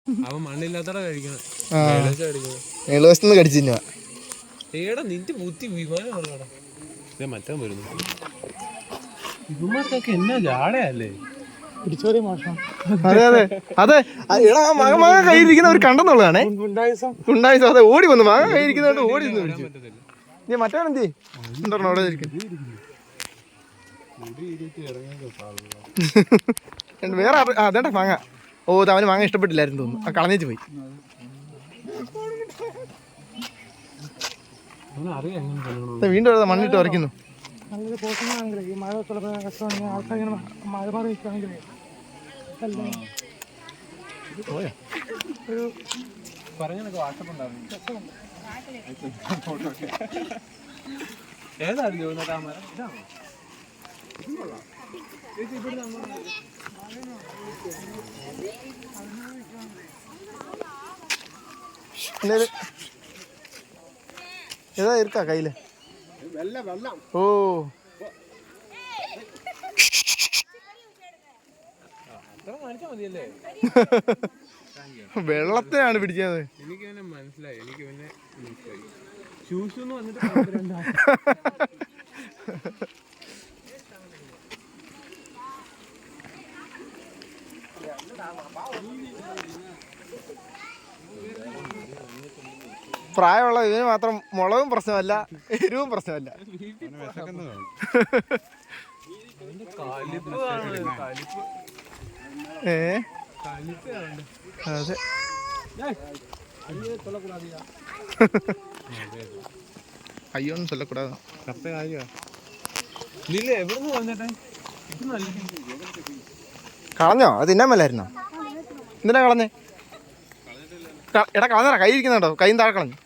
അവൻ മണ്ണില്ലാത്തട കഴിക്കണം. മേളുവശത്തുനിന്ന് കടിച്ചു തിന്നുവാ. ഏടാ നിന്റെ ബുദ്ധി വിമാനം മറ്റാൻ വരുന്നു. ഇവന്മാർക്കൊക്കെ എന്നാ ജാടയല്ലേ. അതെ അതെ അതെ. എടാ മാങ്ങ കയ്യിരിക്കുന്നവർ കണ്ടെന്നുള്ളതാണേ. ഉണ്ടായിസം അതെ ഓടി വന്നു. മാങ്ങ കയ്യിരിക്കുന്നവർ ഓടി വന്നു പിടിച്ചു. നീ മറ്റവനെന്തേ ഉണ്ടോ അവിടെ വേറെ അതേണ്ട മാങ്ങ. ഓ അവന് മാങ്ങ ഇഷ്ടപ്പെട്ടില്ലായിരുന്നു തോന്നുന്നു. കളഞ്ഞേച്ച് പോയി. വീണ്ടും മണ്ണിട്ട് ഉറയ്ക്കുന്നു. നല്ലൊരു പോഷണമാണെങ്കിലേ ഈ മഴ കഷ്ടമാണെങ്കിൽ ആൾക്കാർ ഇങ്ങനെ മഴ മാറി നിൽക്കുകയാണെങ്കിലേ ഒരു പറഞ്ഞൊക്കെ വാട്സപ്പുണ്ടായിരുന്നു. ഏതായിരുന്നു താമര? ഇതാണോ? ഏതാ ഇരിക്കാ കയ്യില്? ഓ വെള്ളത്തിനാണ് പിടിച്ചത്. എനിക്ക് പിന്നെ മനസ്സിലായി. ഷൂസ് വന്നിട്ട് പ്രായമുള്ള ഇതിന് മാത്രം മുളകും പ്രശ്നമല്ല, എരിവും പ്രശ്നമല്ല. അതെ അയ്യോന്നും ചൊല്ലക്കൂടാതെ. കളഞ്ഞോ? അത് തിന്നാൻ മേലായിരുന്നോ? എന്തിനാ കളഞ്ഞേ? എടാ കളഞ്ഞാ കൈ ഇരിക്കുന്നുണ്ടോ? കൈയും താഴെ കളഞ്ഞു.